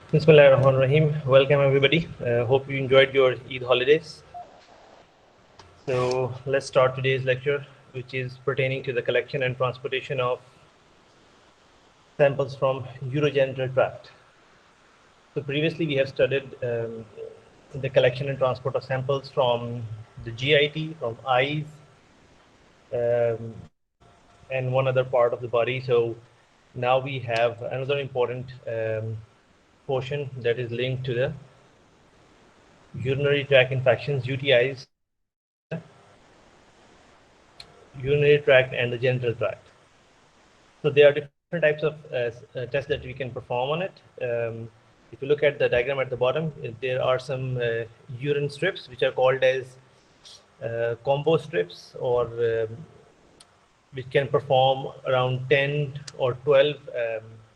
Bismillahirrahmanirrahim. Welcome everybody. Hope you enjoyed your Eid holidays. So let's start today's lecture, which is pertaining to the collection and transportation of samples from urogenital tract. So previously we have studied the collection and transport of samples from the GIT, from eyes, um, and one other part of the body. So now we have another important portion that is linked to the urinary tract infections, UTIs, in the urinary tract and the genital tract. So there are different types of tests that we can perform on it. If you look at the diagram at the bottom, there are some urine strips which are called as combo strips, or which can perform around 10 or 12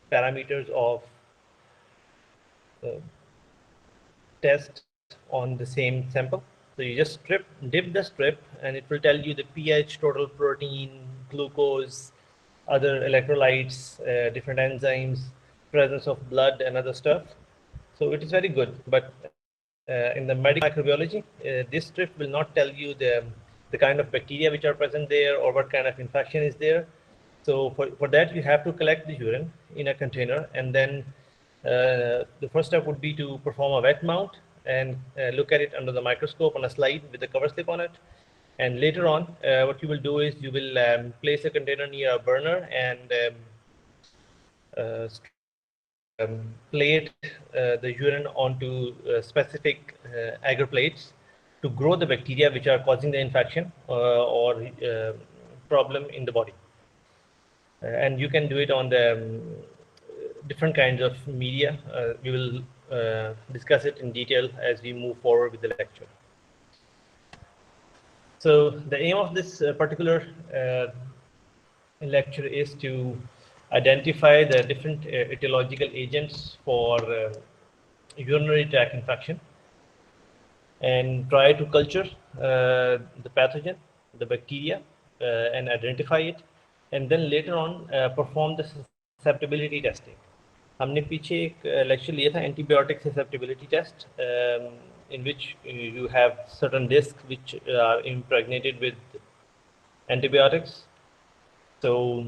parameters of uh, test on the same sample. So you just dip the strip, and it will tell you the pH, total protein, glucose, other electrolytes, different enzymes, presence of blood, and other stuff. So it is very good. But in the medical microbiology, this strip will not tell you the kind of bacteria which are present there or what kind of infection is there. So for that, you have to collect the urine in a container, and then the first step would be to perform a wet mount and look at it under the microscope on a slide with a cover slip on it. And later on, what you will do is you will place a container near a burner and plate the urine onto specific agar plates to grow the bacteria which are causing the infection or problem in the body. And you can do it on the different kinds of media. We will discuss it in detail as we move forward with the lecture. So the aim of this particular lecture is to identify the different etiological agents for urinary tract infection and try to culture the pathogen, the bacteria, and identify it, and then later on perform the susceptibility testing. हमने पीछे एक lecture लिया था antibiotic susceptibility test, in which you have certain discs which are impregnated with antibiotics. So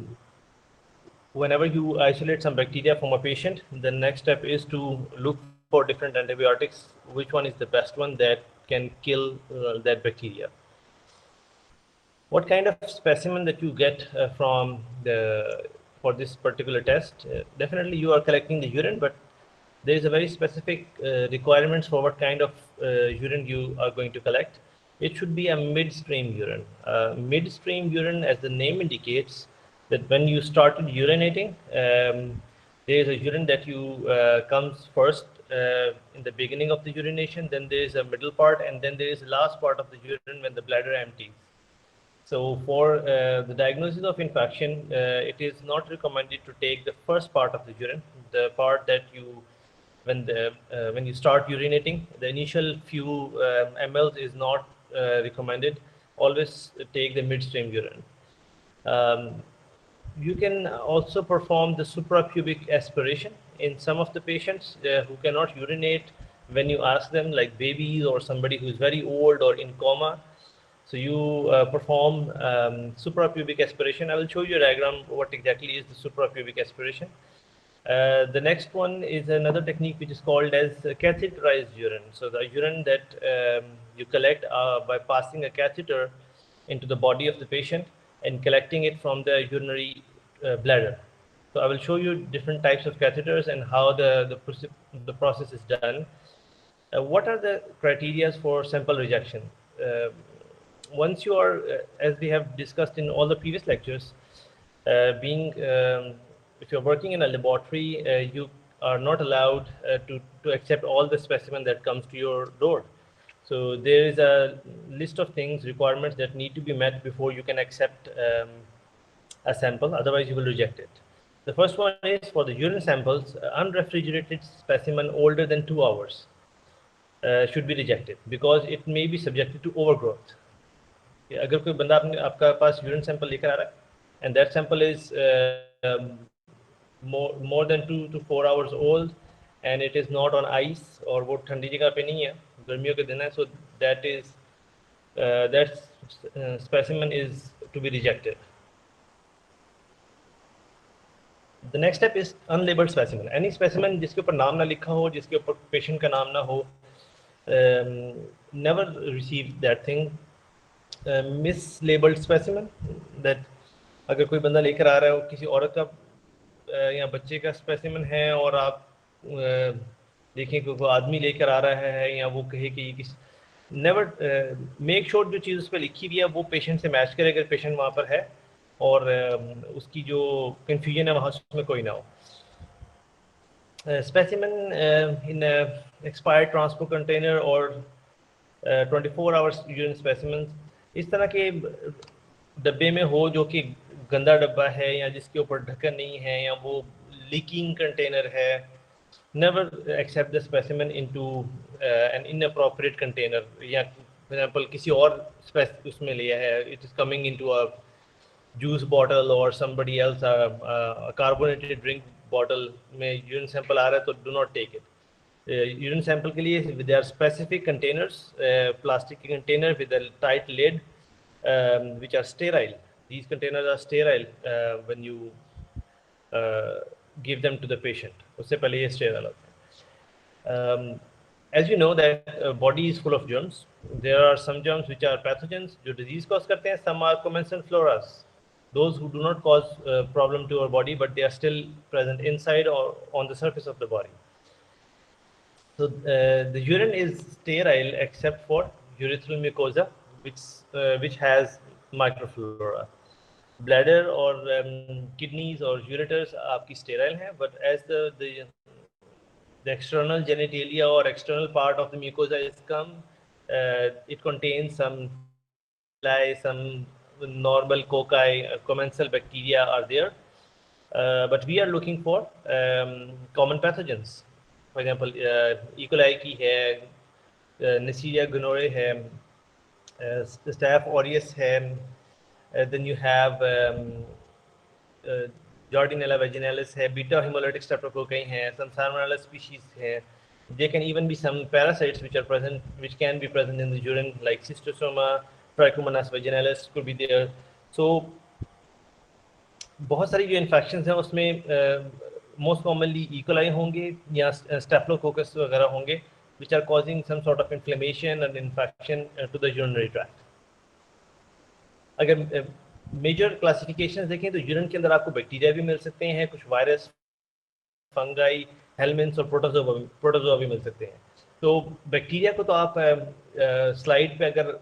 whenever you isolate some bacteria from a patient, the next step is to look for different antibiotics. Which one is the best one that can kill that bacteria? What kind of specimen that you get from the for this particular test? Definitely you are collecting the urine, but there is a very specific requirements for what kind of urine you are going to collect. It should be a midstream urine. Midstream urine, as the name indicates, that when you started urinating, there is a urine that you comes first in the beginning of the urination, then there is a middle part, and then there is the last part of the urine when the bladder empties. So for the diagnosis of infection, it is not recommended to take the first part of the urine, the part that you, when you start urinating, the initial few mLs is not recommended. Always take the midstream urine. You can also perform the suprapubic aspiration in some of the patients who cannot urinate when you ask them, like babies or somebody who is very old or in coma. So you perform suprapubic aspiration. I will show you a diagram what exactly is the suprapubic aspiration. The next one is another technique which is called as catheterized urine. So the urine that you collect by passing a catheter into the body of the patient and collecting it from the urinary bladder. So I will show you different types of catheters and how the process is done. What are the criteria for sample rejection? Once you are, as we have discussed in all the previous lectures, if you're working in a laboratory, you are not allowed to accept all the specimen that comes to your door. So there is a list of things, requirements that need to be met before you can accept a sample, otherwise you will reject it. The first one is for the urine samples, unrefrigerated specimen older than 2 hours should be rejected because it may be subjected to overgrowth. अगर कोई बंदा आपका पास urine sample लेकर आ रहा है and that sample is more than 2 to 4 hours old, and it is not on ice, और वो ठंडी जगह पे नहीं है, गर्मियों के दिन है, so that specimen is to be rejected. The next step is unlabeled specimen. Any specimen जिसके ऊपर नाम ना लिखा हो, जिसके ऊपर patient का नाम ना हो, never receive that thing. Mislabeled specimen, that अगर कोई बंदा लेकर आ रहा है, किसी औरत का या बच्चे का स्पेसिमन है और आप देखें कि कोई आदमी लेकर आ रहा है, या वो कहे कि किस, नेवर मेक श्योर जो चीज़ उस पर लिखी हुई है वो पेशेंट से मैच करे, अगर पेशेंट वहाँ पर है, और उसकी जो कन्फ्यूजन है वहाँ उसमें कोई ना हो. Specimen in expired transport container or 24 hours urine specimens, इस तरह के डब्बे में हो जो कि गंदा डब्बा है, या जिसके ऊपर ढक्कन नहीं है, या वो लीकिंग कंटेनर है. Never accept the specimen into an inappropriate container. या for example किसी और उसमें लिया है, it is coming into a juice bottle or somebody else a carbonated drink bottle में urine sample आ रहा है, तो do not take it. Urine sample के लिए there are specific containers, plastic container with a tight lid, which are sterile. These containers are sterile when you give them to the patient. उससे पहले ये sterile होते हैं. As you know that body is full of germs. There are some germs which are pathogens जो disease cause करते हैं. Some are commensal floras, those who do not cause problem to our body, but they are still present inside or on the surface of the body. So the urine is sterile except for urethral mucosa, which has microflora. Bladder or kidneys or ureters आपकी sterile हैं, but as the external genitalia or external part of the mucosa is come, it contains some normal cocci, commensal bacteria are there, but we are looking for common pathogens. For example, E. coli की है, Neisseria gonorrhoeae है, Staph aureus है, then you have Jardinella vaginalis है, beta hemolytic streptococci है, some Salmonella species है. There can even be some parasites which are present, which can be present in the urine, like Schistosoma, Trichomonas vaginalis could be there. So बहुत सारी जो infections हैं उसमें most commonly E coli होंगे या स्टेफलोकोकस वगैरह होंगे, which are causing some sort of inflammation and infection to the urinary tract. अगर मेजर क्लासिफिकेशंस देखें तो यूरिन के अंदर आपको बैक्टीरिया भी मिल सकते हैं, कुछ वायरस, फंगाई, हेलमिन्ट्स और प्रोटोजोआ भी मिल सकते हैं. तो बैक्टीरिया को तो आप स्लाइड पे अगर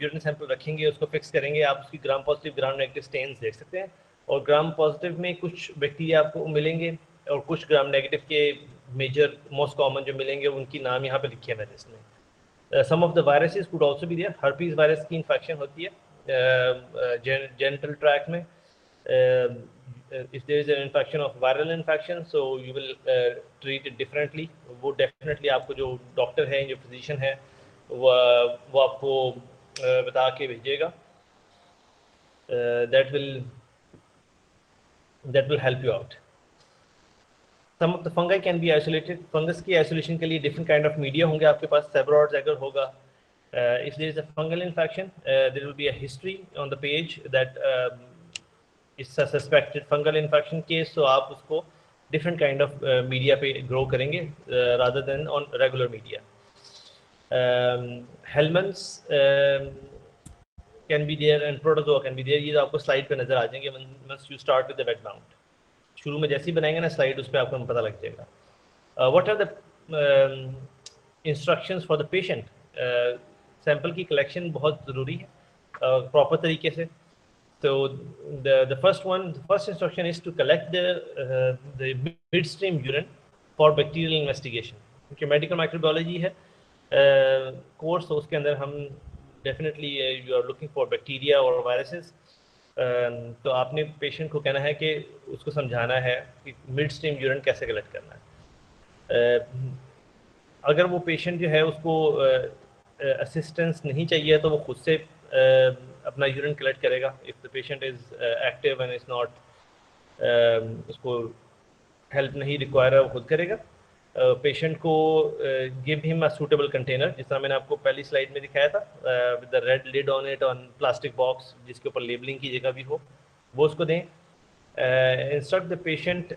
यूरिन सैंपल रखेंगे, उसको फिक्स करेंगे, आप उसकी gram positive gram negative stains देख सकते हैं, और ग्राम पॉजिटिव में कुछ बैक्टीरिया आपको मिलेंगे और कुछ ग्राम नेगेटिव के मेजर मोस्ट कॉमन जो मिलेंगे उनकी नाम यहाँ पे लिखे हैं मैंने इसमें. Some of the viruses could also be there. Herpes virus की इन्फेक्शन होती है genital tract में. If there is an infection of viral infection, so you will treat it differently. वो definitely आपको जो डॉक्टर है, जो फिजिशियन है, वो आपको बता के भेजेगा. That will help you out. Some of the fungi can be isolated. Fungus की isolation के लिए different kind of media होंगे आपके पास. Severoids अगर होगा, if there is a fungal infection, there will be a history on the page that it's a suspected fungal infection case. So आप उसको different kind of media पे grow करेंगे rather than on regular media. Helminths can be there and protozoa can be there. ये आपको slide पे नजर आ जाएंगे once you start with the wet mount. शुरू में जैसे ही बनाएंगे ना slide, उस पर आपको पता लग जाएगा. What are the instructions for the patient? Sample की कलेक्शन बहुत ज़रूरी है प्रॉपर तरीके से. So the first instruction is to collect the midstream urine for bacterial investigation. क्योंकि मेडिकल माइक्रोबायोलॉजी है कोर्स, तो उसके अंदर हम definitely you are looking for bacteria और वायरसेस. तो आपने पेशेंट को कहना है कि उसको समझाना है कि मिडस्ट्रीम यूरिन कैसे कलेक्ट करना है. अगर वो पेशेंट जो है उसको असिस्टेंस नहीं चाहिए तो वो खुद से अपना यूरिन कलेक्ट करेगा. If the patient is active and is not, उसको हेल्प नहीं रिक्वायर है, वो खुद करेगा. पेशेंट को give him a suitable container, जिस तरह मैंने आपको पहली स्लाइड में दिखाया था, with the red lid on it, on plastic box जिसके ऊपर लेबलिंग की जगह भी हो, वो उसको दें. Instruct the patient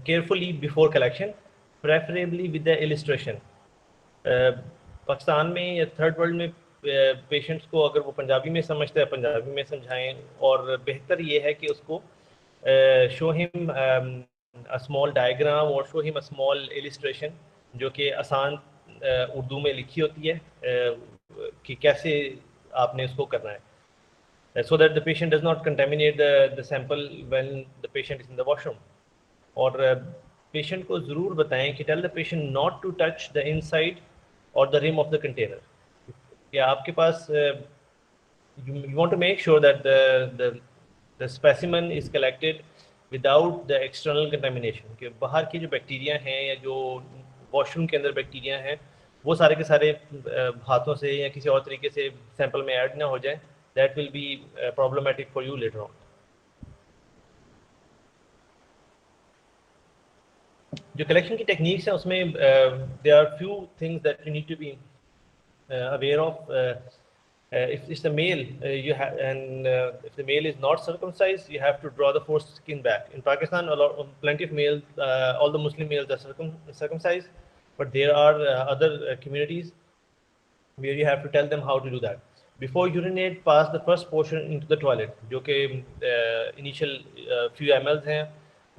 carefully before collection, preferably with the illustration. Pakistan में या थर्ड वर्ल्ड में पेशेंट्स को अगर वो पंजाबी में समझते हैं पंजाबी में समझाएं, और बेहतर ये है कि उसको show him a small diagram और show him a small illustration जो कि आसान उर्दू में लिखी होती है कि कैसे आपने उसको करना है, so that the patient does not contaminate the sample when the patient is in the washroom. और पेशेंट को ज़रूर बताएं कि tell the patient not to touch the inside or the rim of the container. या आपके पास you want to make sure that the specimen is collected without the external contamination, कि बाहर की जो बैक्टीरिया हैं या जो वॉशरूम के अंदर बैक्टीरिया हैं वो सारे के सारे हाथों से या किसी और तरीके से सैंपल में ऐड ना हो जाए. That will be problematic for you later on. जो collection की techniques हैं उसमें there are few things that you need to be aware of. If it's a male, if the male is not circumcised, you have to draw the foreskin back. In Pakistan, plenty of males, all the Muslim males are circumcised, but there are other communities where you have to tell them how to do that. Before urinate, pass the first portion into the toilet, जो कि initial few mls हैं,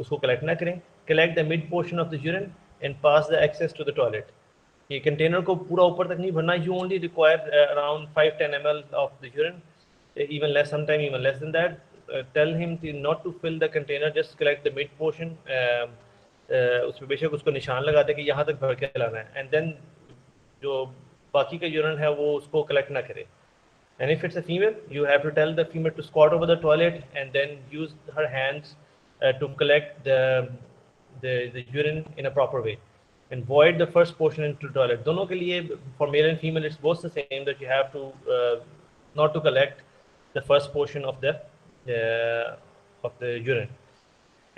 उसको collect ना करें. Collect the mid portion of the urine and pass the excess to the toilet. ये container को पूरा ऊपर तक नहीं भरना. You only require around 5-10 ml of the urine, even less, sometime even less than that. Tell him not to fill the container, just collect the mid portion. उसमें बेशक उसको निशान लगा दे कि यहाँ तक भर के लाना है, and then जो बाकी का यूरिन है वो उसको कलेक्ट ना करे. And if it's a female, you have to tell the female to squat over the toilet and then use her hands to collect the urine in a proper way and void the first portion into the toilet. दोनों के लिए, for male and female, it's both the same, that you have to not to collect the first portion of the urine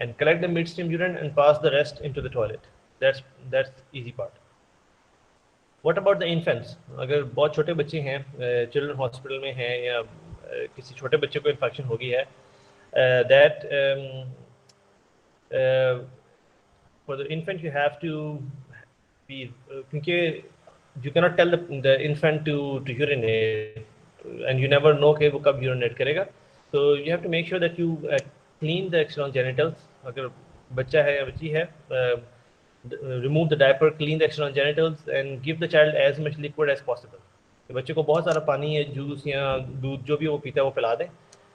and collect the midstream urine and pass the rest into the toilet. That's easy part. What about the infants? अगर बहुत छोटे बच्चे हैं, children hospital में हैं या किसी छोटे बच्चे को इन्फेक्शन हो गई है, that for the infant you have to be, क्योंकि you cannot tell the infant to urinate and you never know कि वो कब urinate करेगा, so you have to make sure that you clean the external genitals. अगर बच्चा है या बच्ची है, remove the diaper, clean the external genitals and give the child as much liquid as possible. बच्चे को बहुत सारा पानी या जूस या दूध जो भी वो पीता है वो पिला दें.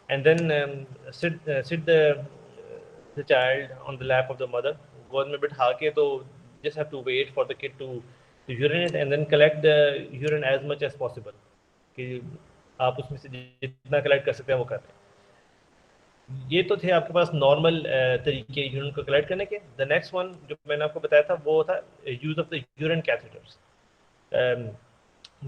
And then sit the child on the lap of the mother. गोद में बिठा के, तो just have to wait for the kid to urinate and then collect the urine as much as possible. कि आप उसमें से जितना कलेक्ट कर सकते हैं वो कर लें. ये तो थे आपके पास नॉर्मल तरीके यूरिन को कलेक्ट करने के. द नेक्स्ट वन जो मैंने आपको बताया था वो था use of the urine catheters.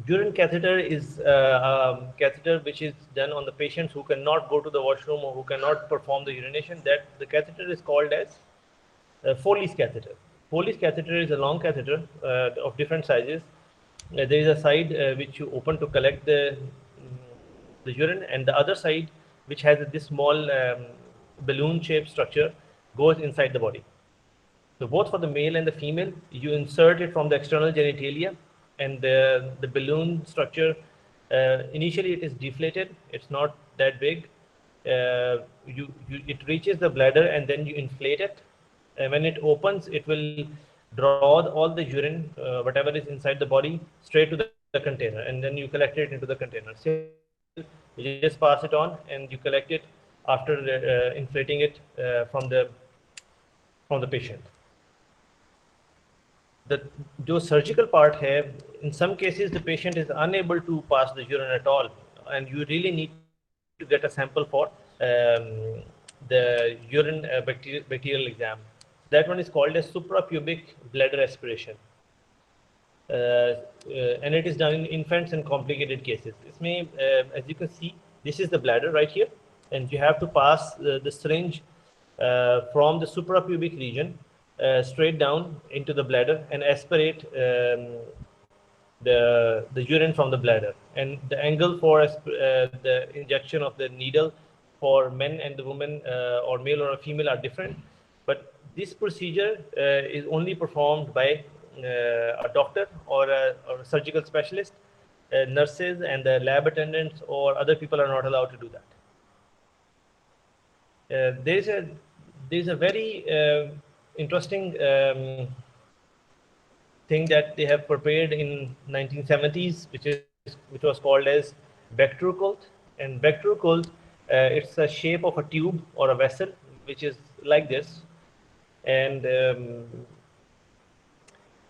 Urine catheter is a catheter which is done on the patients who cannot go to the washroom or who cannot perform the urination. That the catheter is called as Foley's catheter. Foley's catheter is a long catheter of different sizes. There is a side which you open to collect the urine, and the other side, which has this small balloon-shaped structure, goes inside the body. So both for the male and the female, you insert it from the external genitalia, and the balloon structure, initially it is deflated, it's not that big. It reaches the bladder and then you inflate it, and when it opens it will draw all the urine, whatever is inside the body, straight to the container, and then you collect it into the container. So you just pass it on and you collect it after inflating it from the patient. The surgical part है, in some cases the patient is unable to pass the urine at all, and you really need to get a sample for the urine bacterial exam. That one is called as suprapubic bladder aspiration, and it is done in infants and complicated cases. Isme, as you can see, this is the bladder right here, and you have to pass the syringe from the suprapubic region straight down into the bladder and aspirate the urine from the bladder. And the angle for the injection of the needle for men and the women, or male or female, are different. But this procedure is only performed by a doctor or a surgical specialist. Nurses and the lab attendants or other people are not allowed to do that. There's a very interesting thing that they have prepared in 1970s, which was called as Bacterokult. And Bacterokult, it's a shape of a tube or a vessel which is like this, and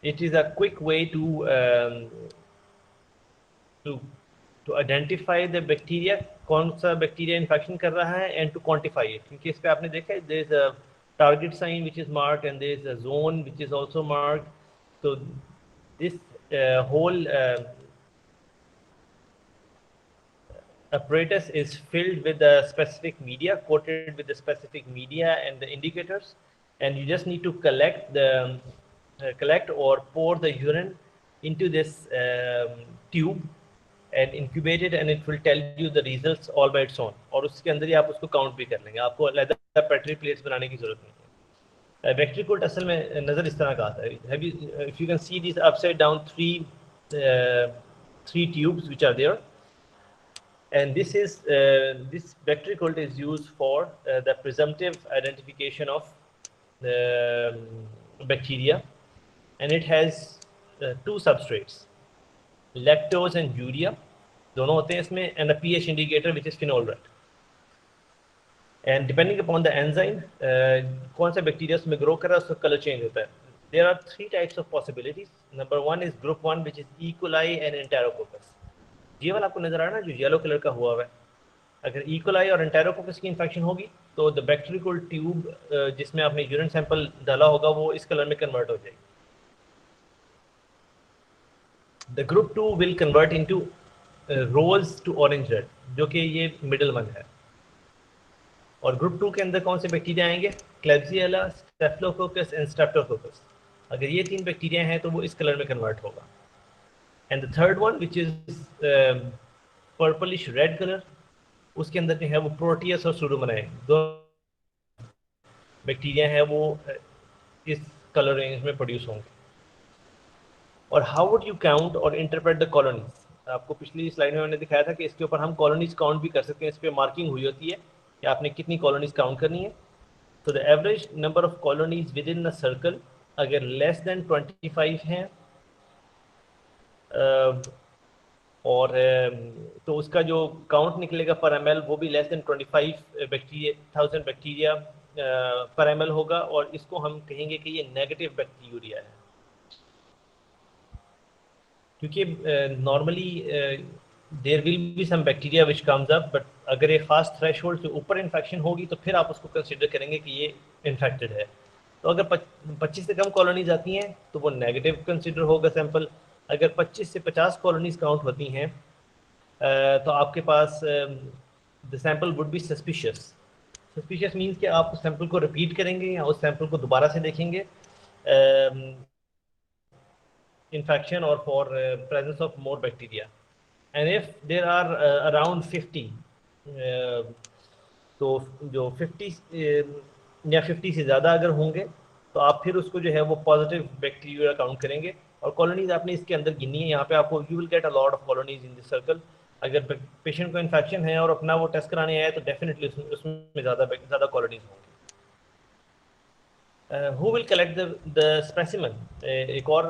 it is a quick way to identify the bacteria, कौन सा bacteria infection कर रहा है, and to quantify it. क्योंकि इस पे आपने देखा है, there is a target sign which is marked and there is a zone which is also marked. So this whole apparatus is filled with the specific media, coated with the specific media and the indicators, and you just need to collect or pour the urine into this tube and incubate it, and it will tell you the results all by its own. और उसके अंदर ही आप उसको count भी कर लेंगे, आपको अलग petri plates बनाने की जरूरत नहीं है. Bacterokult असल में नज़र इस तरह का आता है. If you can see these upside down three tubes which are there, and this Bacterokult is used for the presumptive identification of bacteria, and it has two substrates, lactose and urea, दोनों होते हैं इसमें, and a pH indicator which is phenol red. And depending upon the enzyme, कौन सा bacteria उसमें grow कर रहा है, उसका color change होता है. There are three types of possibilities. Number one is group 1, which is E. coli and Enterococcus. ये वाला आपको नजर आ रहा है ना, जो येलो कलर का हुआ है. अगर E. coli और Enterococcus की इन्फेक्शन होगी तो the Bacterokult tube जिसमें आपने यूरिन सैंपल डाला होगा वो इस कलर में कन्वर्ट हो जाएगी. The group 2 will convert into rose to orange red, जो कि ये मिडल वन है. और ग्रुप 2 के अंदर कौन से बैक्टीरिया आएंगे? Klebsiella, staphylococcus and Streptococcus. अगर ये तीन बैक्टीरिया हैं तो वो इस कलर में कन्वर्ट होगा. And the third one which is purplish red colour, उसके अंदर जो है वो प्रोटियस और सूडोमोनास दो बैक्टीरिया हैं, वो इस कलर रेंज में प्रोड्यूस होंगे. और हाउ वुड यू काउंट और इंटरप्रेट द कॉलोनीज? आपको पिछली स्लाइड में मैंने दिखाया था कि इसके ऊपर हम कॉलोनीज काउंट भी कर सकते हैं. इस पर मार्किंग हुई होती है कि आपने कितनी कॉलोनीज काउंट करनी है. तो the average number of colonies with in the circle अगर लेस देन 25 हैं और तो उसका जो काउंट निकलेगा पर ml वो भी लेस देन 25,000 बैक्टीरिया पर ml होगा, और इसको हम कहेंगे कि ये नेगेटिव बैक्टीरिया है. क्योंकि normally there will be some bacteria which comes up, but अगर एक खास थ्रेशोल्ड से ऊपर इन्फेक्शन होगी तो फिर आप उसको कंसिडर करेंगे कि ये इन्फेक्टेड है. तो अगर 25 से कम कॉलोनीज आती हैं तो वो नेगेटिव कंसिडर होगा सैंपल. अगर 25 से 50 कॉलोनीज काउंट होती हैं तो आपके पास the sample would be suspicious. Suspicious means कि आप उस सैंपल को रिपीट करेंगे या उस सैंपल को दोबारा से देखेंगे infection or for presence of more bacteria. And if there are around 50, तो जो 50 या 50 से ज़्यादा अगर होंगे तो आप फिर उसको जो है वो पॉजिटिव बैक्टीरिया काउंट करेंगे. और कॉलोनीज आपने इसके अंदर गिनी है. यहाँ पे आपको you will get a lot of colonies in this circle. अगर पेशेंट को इन्फेक्शन है और अपना वो टेस्ट कराने आया तो डेफिनेटली उसमें ज़्यादा कॉलोनीज होंगे. Who will collect the specimen? एक और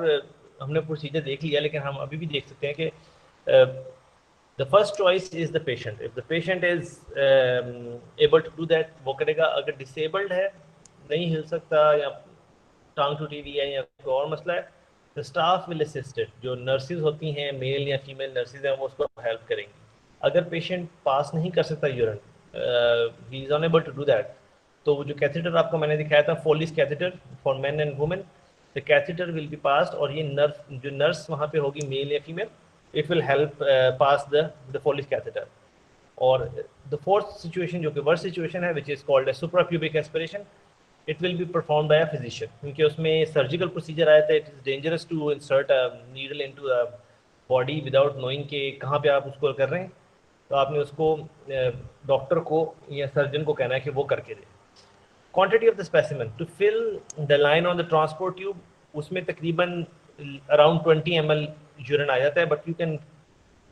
हमने प्रोसीजर देख लिया, लेकिन हम अभी भी देख सकते हैं कि the first choice is the patient. If the patient is able to do that वो करेगा. अगर डिसेबल्ड है, नहीं हिल सकता या टांग टूटी हुई है या कोई और मसला है, the staff will assist it. जो नर्सेज होती हैं, मेल या फीमेल नर्सेज हैं, वो उसको हेल्प करेंगी. अगर पेशेंट पास नहीं कर सकता urine, he is unable to do that, तो जो कैथेटर आपको मैंने दिखाया था, Foley's catheter for men and women, the catheter will be passed, और ये नर्स वहाँ पे होगी, मेल या female, it will help pass the Foley's catheter. और the fourth situation जो कि worst situation है, which is called a suprapubic aspiration, it will be performed by a physician, क्योंकि उसमें सर्जिकल प्रोसीजर आया था. It is dangerous to insert a needle into the body without knowing कि कहाँ पे आप उसको कर रहे हैं. तो आपने उसको डॉक्टर को या सर्जन को कहना है कि वो करके दे. Quantity of the specimen to fill the line on the transport tube, उसमें तकरीबन अराउंड 20 ml यूरिन आ जाता है, but you can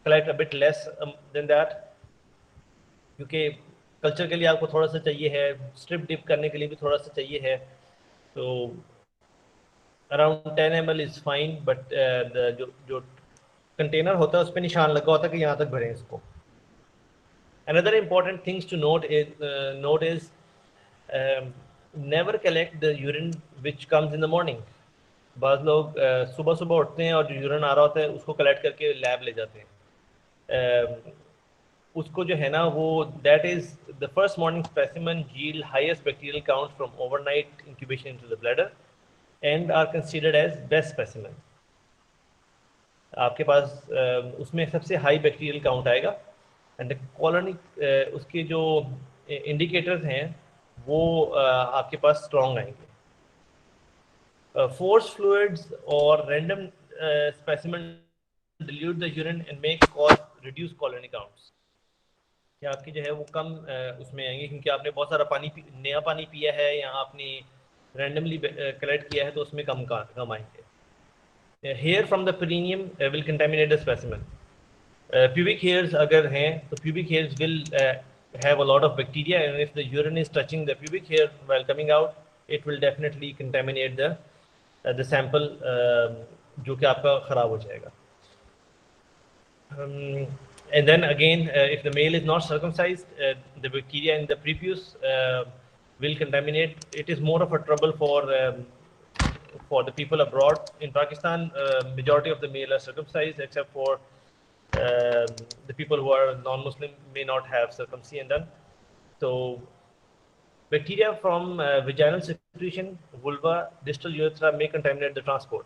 collect a bit less than that, क्योंकि कल्चर के लिए आपको थोड़ा सा चाहिए है, स्ट्रिप डिप करने के लिए भी थोड़ा सा चाहिए है. तो around 10 ml is fine, but जो कंटेनर होता है उस पर निशान लगा होता है कि यहाँ तक भरें इसको. Another important things to note is never collect the urine which comes in the morning. बाज़ लोग सुबह सुबह उठते हैं और जो यूरिन आ रहा होता है उसको कलेक्ट करके लैब ले जाते हैं. उसको जो है ना वो that is the first morning specimen yield highest bacterial count from overnight incubation into the bladder and are considered as best specimen. आपके पास उसमें सबसे हाई बैक्टीरियल काउंट आएगा एंड कॉलोनी उसके जो इंडिकेटर्स हैं वो आपके पास स्ट्रॉन्ग आएंगे. फोर्स फ्लूइड्स और random specimen dilute the urine and may cause reduced colony counts. कि आपकी जो है वो कम उसमें आएंगे, क्योंकि आपने बहुत सारा नया पानी पिया है या आपने रैंडमली कलेक्ट किया है तो उसमें कम आएंगे. Hair from the perineum will contaminate the specimen. Pubic hairs अगर हैं तो pubic hairs will have a lot of bacteria, and if the urine is touching the pubic hair while coming out, it will definitely contaminate the sample, जो कि आपका ख़राब हो जाएगा. And then again, if the male is not circumcised, the bacteria in the prepuce will contaminate. It is more of a trouble for the people abroad. In Pakistan, majority of the male are circumcised, except for the people who are non-Muslim may not have circumcision done. So bacteria from vaginal secretion, vulva, distal urethra may contaminate the transport.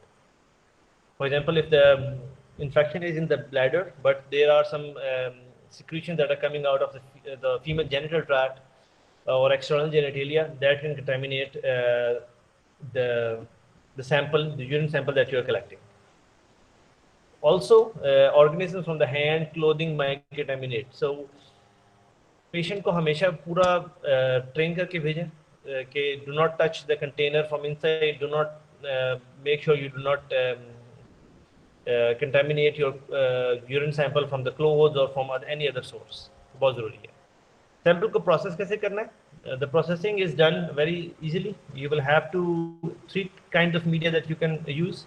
For example, if the infection is in the bladder, but there are some secretions that are coming out of the female genital tract or external genitalia, that can contaminate the sample, the urine sample that you are collecting. Also, organisms from the hand, clothing might contaminate. So, patient को हमेशा पूरा train करके भेजें कि do not touch the container from inside. Do not make sure you do not contaminate your urine sample from the clothes or from any other source. बहुत ज़रूरी है. Sample को process कैसे करना है? The processing is done very easily. You will have three kinds of media that you can use.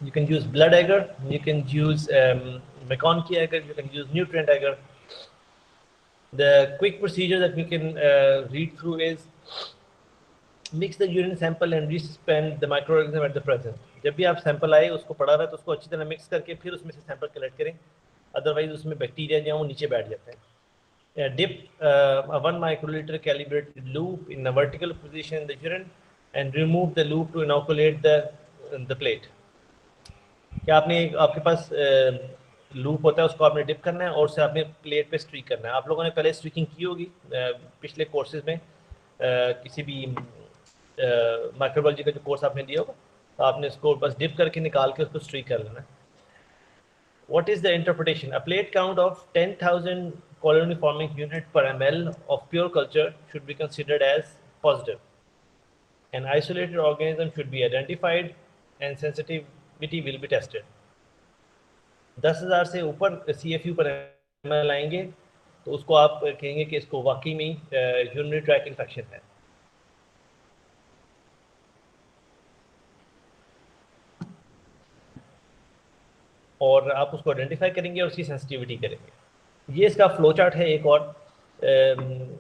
You can use blood agar, you can use McConkey agar, you can use nutrient agar. The quick procedure that we can read through is mix the urine sample and resuspend the microorganism at the present. जब भी आप sample आए उसको पड़ा रहा है तो उसको अच्छी तरह मिक्स करके फिर उसमें से सैंपल कलेक्ट करें, अदरवाइज उसमें बैक्टीरिया जो वो नीचे बैठ जाते हैं. Dip a 1 microliter calibrated loop in a vertical position in the urine and remove the loop to inoculate the plate. क्या आपके पास लूप होता है, उसको आपने डिप करना है और उससे आपने प्लेट पे स्ट्रीक करना है. आप लोगों ने पहले स्ट्रीकिंग की होगी पिछले कोर्सेज में, किसी भी माइक्रोबायोलॉजी का जो कोर्स आपने दिया होगा, तो आपने इसको बस डिप करके निकाल के उसको स्ट्रीक कर लेना है. What is the interpretation? A plate count of 10,000 colony forming unit per ml of pure culture should be considered as positive. An isolated organism should be identified and sensitivity will be tested. 10,000 से ऊपर CFU per ml आएंगे तो उसको आप कहेंगे कि इसको वाकई में यूरिनरी ट्रैक्ट इन्फेक्शन है. और आप उसको आइडेंटिफाई करेंगे और उसकी सेंसिटिविटी करेंगे. ये इसका फ्लो चार्ट है. एक और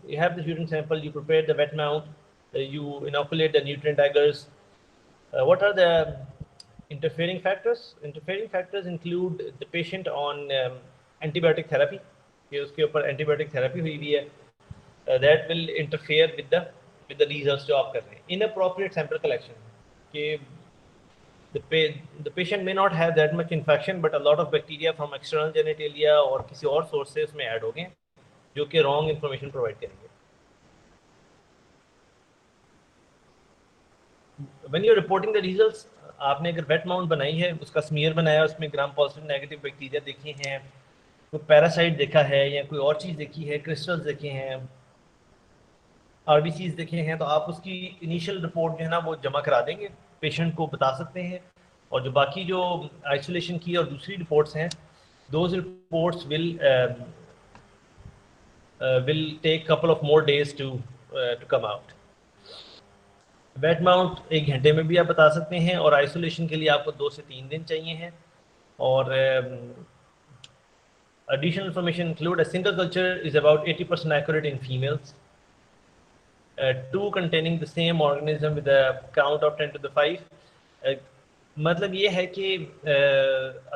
you have the urine sample, you prepare the wet mount, you inoculate the nutrient agars. What are the interfering factors? Interfering factors include the patient on antibiotic therapy, कि उसके ऊपर antibiotic therapy हुई हुई है, that will interfere with the results जो आप कर रहे हैं. Inappropriate sample collection, कि the patient may not have that much infection, but a lot of bacteria from external genitalia और किसी और source से उसमें ऐड हो गए जो कि wrong information provide करेंगे. When you reporting the results, आपने अगर वेट माउंट बनाई है, उसका स्मीयर बनाया, उसमें ग्राम पॉजिटिव नेगेटिव बैक्टीरिया देखे हैं, कोई पैरासाइट देखा है या कोई और चीज़ देखी है, क्रिस्टल्स देखे हैं, आरबीसीज देखे हैं, तो आप उसकी इनिशियल रिपोर्ट जो है ना वो जमा करा देंगे, पेशेंट को बता सकते हैं। और जो बाकी जो आइसोलेशन की और दूसरी रिपोर्ट्स हैं, those reports will take couple of more days to come out. Wet mount 1 घंटे में भी आप बता सकते हैं, और आइसोलेशन के लिए आपको 2 से 3 दिन चाहिए हैं। और additional information include a single culture is about 80% accurate in females. 2 containing the same organism with a count of 10 to the 5. मतलब ये है कि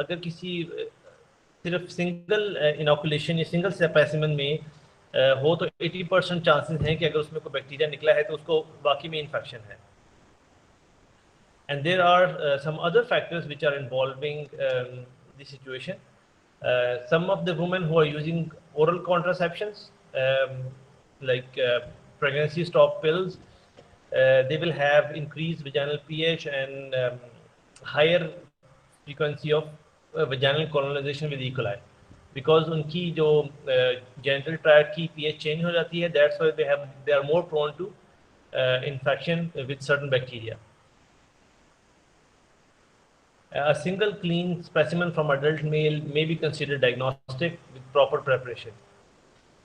अगर किसी सिर्फ सिंगल इनोकुलेशन या सिंगल स्पेसिमेन में हो तो 80% चांसेस हैं कि अगर उसमें कोई बैक्टीरिया निकला है तो उसको बाकी में इन्फेक्शन है। And there are some other factors which are involving this situation. some of the women who are using oral contraceptions like pregnancy stop pills, they will have increased vaginal pH and higher frequency of vaginal colonization with E. coli, because उनकी जो genital tract की pH change हो जाती है, that's why they are more prone to infection with certain bacteria. A single clean specimen from adult male may be considered diagnostic with proper preparation.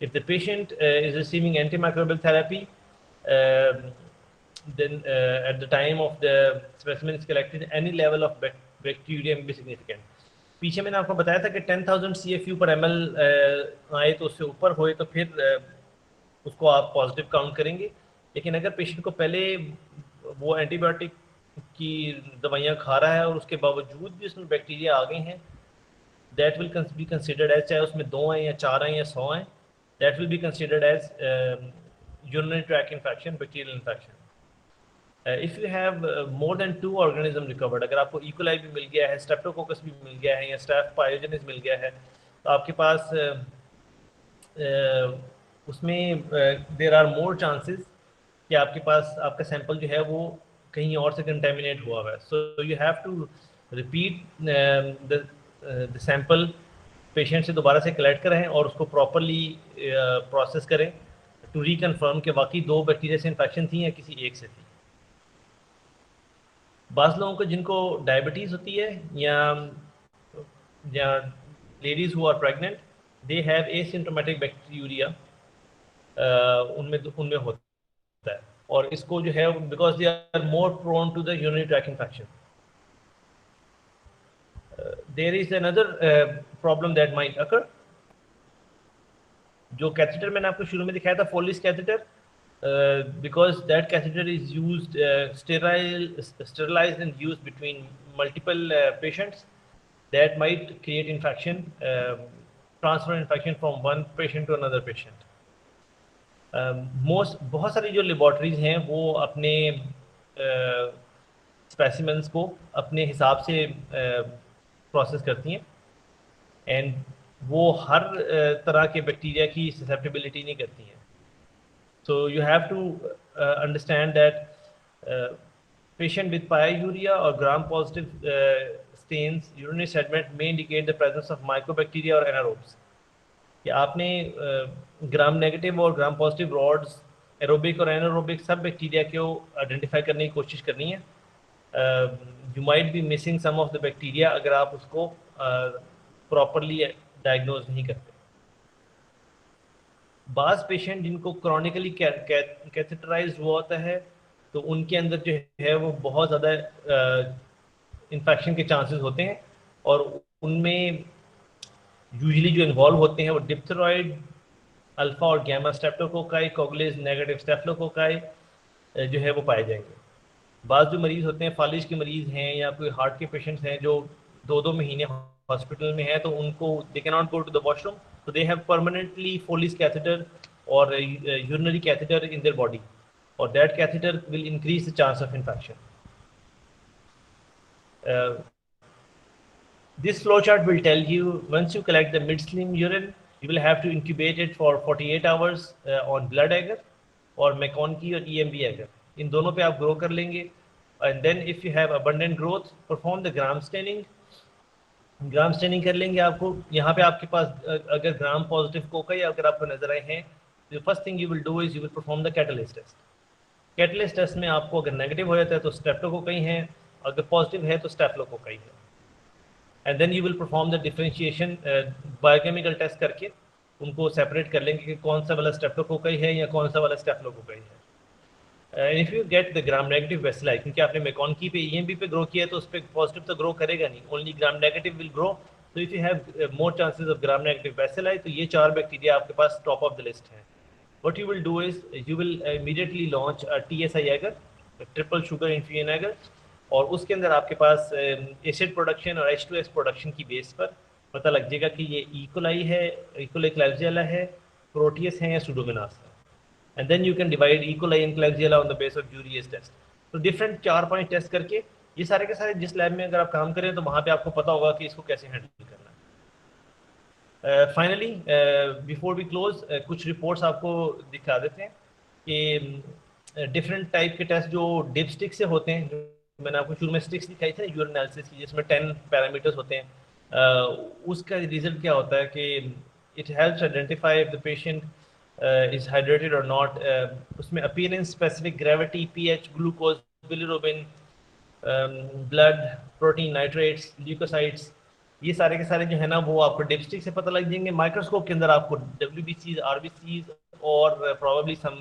If the patient is receiving antimicrobial therapy, then at the time of the specimen is collected, any level of bacteria may be significant. पीछे मैंने आपको बताया था कि 10,000 CFU per ml आए तो उससे ऊपर होए तो फिर उसको आप पॉजिटिव काउंट करेंगे। लेकिन अगर पेशेंट को पहले वो एंटीबायोटिक की दवाइयाँ खा रहा है और उसके बावजूद भी उसमें बैक्टीरिया आ गए हैं, that will be considered as, चाहे उसमें 2 आए या 4 आए या 100 आए, that will be considered as urinary tract infection, bacterial infection. If you have more than 2 organism recovered, अगर आपको इकोलाई भी मिल गया है, स्ट्रेप्टोकोकस भी मिल गया है या स्टैफ पायोजेनिस मिल गया है, तो आपके पास उसमें देर आर मोर चांसेस कि आपके पास आपका सैंपल जो है वो कहीं और से कंटेमिनेट हुआ हुआ है। So you have to repeat the sample, patient से दोबारा से कलेक्ट करें और उसको प्रॉपरली प्रोसेस करें टू रिकन्फर्म कि वाकई 2 बैक्टीरिया से इन्फेक्शन थी या किसी एक से थी। बाज़ लोगों को जिनको डायबिटीज़ होती है या ladies who are pregnant, they have asymptomatic bacteria, उनमें होता है, और इसको जो है because they are more prone to the urinary tract infection. There is another problem that might occur. जो कैथेटर मैंने आपको शुरू में दिखाया था, Foley's catheter, because that catheter is used sterilized and used between multiple patients, that might create infection, transfer infection from one patient to another patient. बहुत सारी जो लेबॉर्ट्रीज हैं वो अपने स्पेसिमेंस को अपने हिसाब से प्रोसेस करती हैं, एंड वो हर तरह के बैक्टीरिया की ससेप्टेबिलिटी नहीं करती हैं। So you have to understand that patient with pyuria or gram-positive stains, urinary sediment may indicate the presence of mycobacteria or anaerobes. कि आपने ग्राम नेगेटिव और ग्राम पॉजिटिव रॉड्स, एरोबिक और एनारोबिक सब bacteria को identify करने की कोशिश करनी है। You might be missing some of the bacteria अगर आप उसको प्रॉपरली डायग्नोज नहीं करते। बाज़ पेशेंट जिनको क्रॉनिकली कैथेटराइज हुआ होता है तो उनके अंदर जो है वो बहुत ज़्यादा इन्फेक्शन के चांसेस होते हैं, और उनमें यूजुअली जो इन्वॉल्व होते हैं वो डिप्थेरॉइड, अल्फा और गैमा स्ट्रेप्टोकोकाई, कोगुलेज नेगेटिव स्टेफिलोकोकाई जो है वो पाए जाएंगे। बाज़ जो मरीज़ होते हैं, फालिज के मरीज़ हैं या कोई हार्ट के पेशेंट्स हैं जो 2-2 महीने हॉस्पिटल में है, तो उनको they can not go to the washroom, so they have permanently Foley's catheter or a urinary catheter in their body, or that catheter will increase the chance of infection. This flowchart will tell you once you collect the midstream urine, you will have to incubate it for 48 hours on blood agar और मैकॉन की और EMB agar, इन दोनों पे आप grow कर लेंगे। And then if you have abundant growth, perform the gram staining. Gram staining कर लेंगे आपको यहाँ पे आपके पास अगर ग्राम पॉजिटिव कोका अगर आपको नजर आए हैं, तो first thing you will do is you will perform the catalyst test. Catalyst test में आपको अगर नेगेटिव हो जाता है तो स्ट्रेप्टोकोकाई है, अगर पॉजिटिव है तो स्टेफ्लोकोकाई है। And then you will perform the differentiation biochemical test करके उनको सेपरेट कर लेंगे कि कौन सा वाला स्ट्रेप्टोकोकाई है या कौन सा वाला स्टेफ्लोकोकाई है। If you get the gram negative bacilli, क्योंकि आपने मेकॉनकी पे ईएमबी पे ग्रो किया है तो उस पर पॉजिटिव तो ग्रो करेगा नहीं, only gram negative will grow. तो if you have more chances of gram negative bacilli, तो ये 4 बैक्टीरिया आपके पास टॉप ऑफ द लिस्ट है। What you will do is you will immediately launch TSI agar, triple sugar infusion agar, और उसके अंदर आपके पास एसिड प्रोडक्शन और H2S प्रोडक्शन की बेस पर पता लग जाएगा कि ये इकोलाई है, इकोलाई क्लैब्सियला है, प्रोटियस है या सुडोमोनास है। And then you can divide E. coli and Klebsiella on the basis of urease test. तो डिफरेंट 4 टेस्ट करके ये सारे के सारे जिस लैब में अगर आप काम करें तो वहाँ पे आपको पता होगा कि इसको कैसे हैंडल करना है। फाइनली बिफोर वी क्लोज कुछ रिपोर्ट्स आपको दिखा देते हैं कि डिफरेंट टाइप के टेस्ट जो डिपस्टिक से होते हैं, जो मैंने आपको शुरू में स्टिक्स दिखाई थी यूरिन एनालिसिस की जिसमें 10 पैरामीटर्स होते हैं, उसका रिजल्ट क्या होता है कि it helps identify if the patient is hydrated or not, उसमें appearance, specific gravity, pH, glucose, bilirubin, blood, protein, nitrates, leukocytes, ये सारे के सारे जो है ना वो आपको डिपस्टिक से पता लग जाएंगे। माइक्रोस्कोप के अंदर आपको WBCs, RBCs और probably some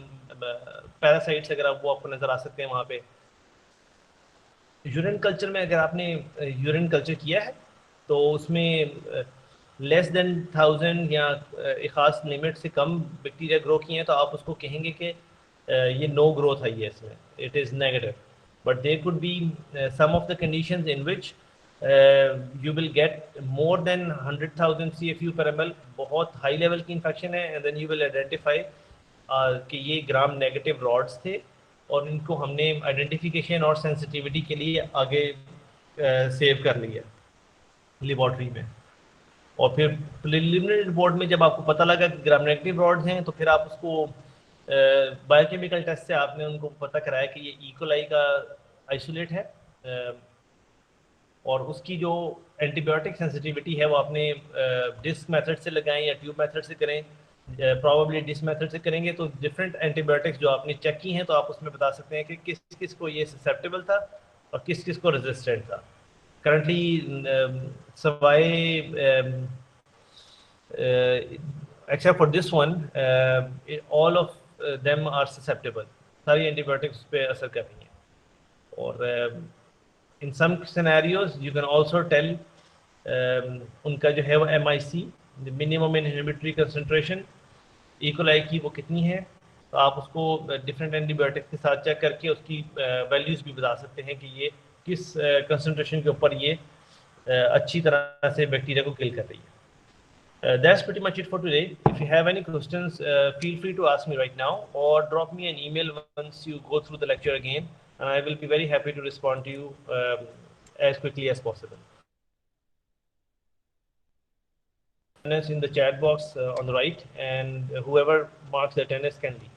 parasites अगर आप वो आपको नजर आ सकते हैं वहाँ पे। यूरिन कल्चर में अगर आपने यूरिन कल्चर किया है तो उसमें लेस देन 1000 या एक ख़ास लिमिट से कम बैक्टीरिया ग्रो किए हैं तो आप उसको कहेंगे कि ये नो ग्रोथ आई है, इसमें it is negative. But there could be some of the conditions in which you will get more than 100,000 CFU per ml, बहुत हाई लेवल की इन्फेक्शन है, and then you will identify कि ये gram negative rods थे और इनको हमने identification और सेंसिटिविटी के लिए आगे सेव कर लिया लेबॉर्ट्री में। और फिर प्रिलिमिनरी रिपोर्ट में जब आपको पता लगा कि ग्राम नेगेटिव रॉड्स हैं तो फिर आप उसको बायोकेमिकल टेस्ट से आपने उनको पता कराया कि ये इकोलाई का आइसोलेट है, और उसकी जो एंटीबायोटिक सेंसिटिविटी है वो आपने डिस्क मेथड से लगाएं या ट्यूब मेथड से करें। प्रॉबेबली डिस्क मेथड से करेंगे तो डिफरेंट एंटीबायोटिक्स जो आपने चेक की हैं तो आप उसमें बता सकते हैं कि किस किस को ये ससेप्टेबल था और किस किस को रेजिस्टेंट था। करंटली सवाए except for this one, all of them are susceptible, सारी एंटीबायोटिक्स पे असर कर रही हैं। और in some scenarios you can also tell उनका जो है वो MIC, minimum inhibitory concentration E coli की वो कितनी है, तो आप उसको डिफरेंट एंटीबायोटिक के साथ चेक करके उसकी वैल्यूज़ भी बता सकते हैं कि ये किस कंसंट्रेशन के ऊपर ये अच्छी तरह से बैक्टीरिया को किल कर रही है। That's pretty much it for today. If you have any questions, feel free to ask me right now or drop me an email once you go through the lecture again, and I will be very happy to respond to you as quickly as possible. In the chat box on the right, and whoever marks the attendance can leave.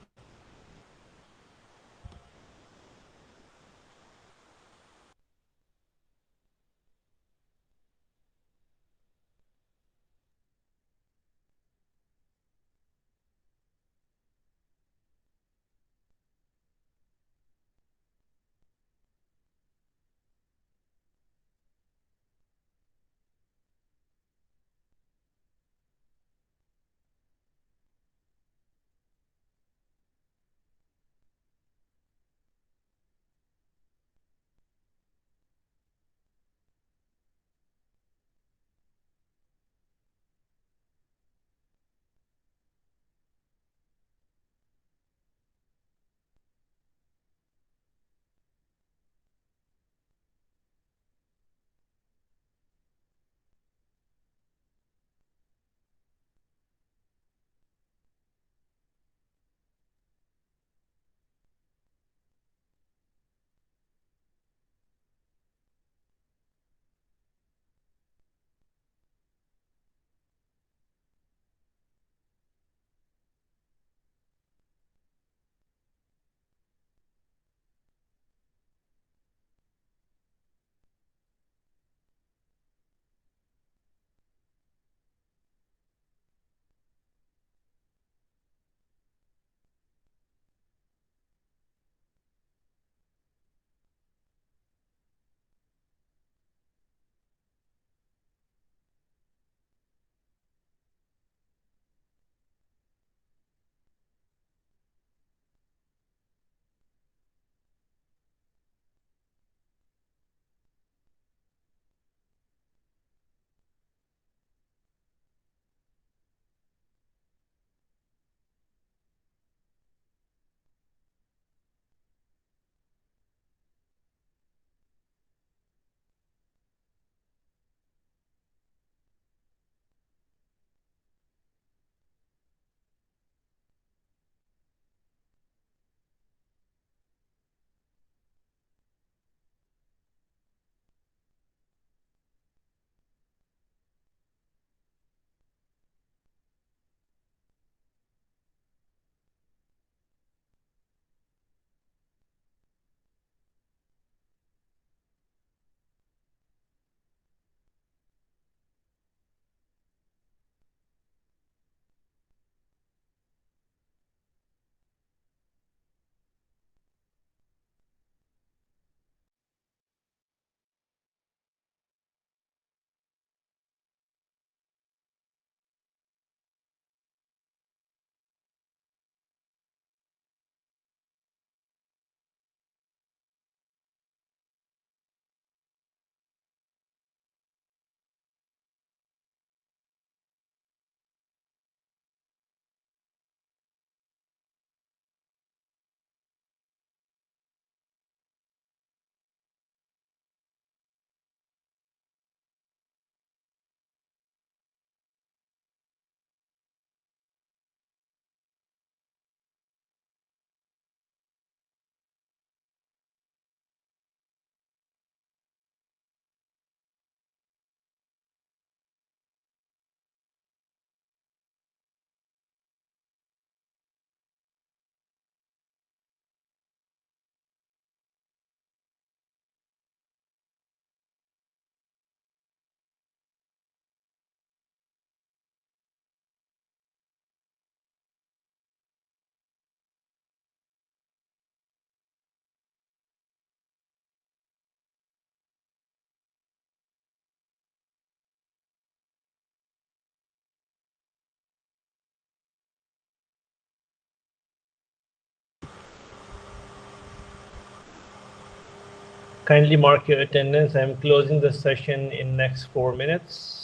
Kindly mark your attendance. I'm closing the session in next 4 minutes.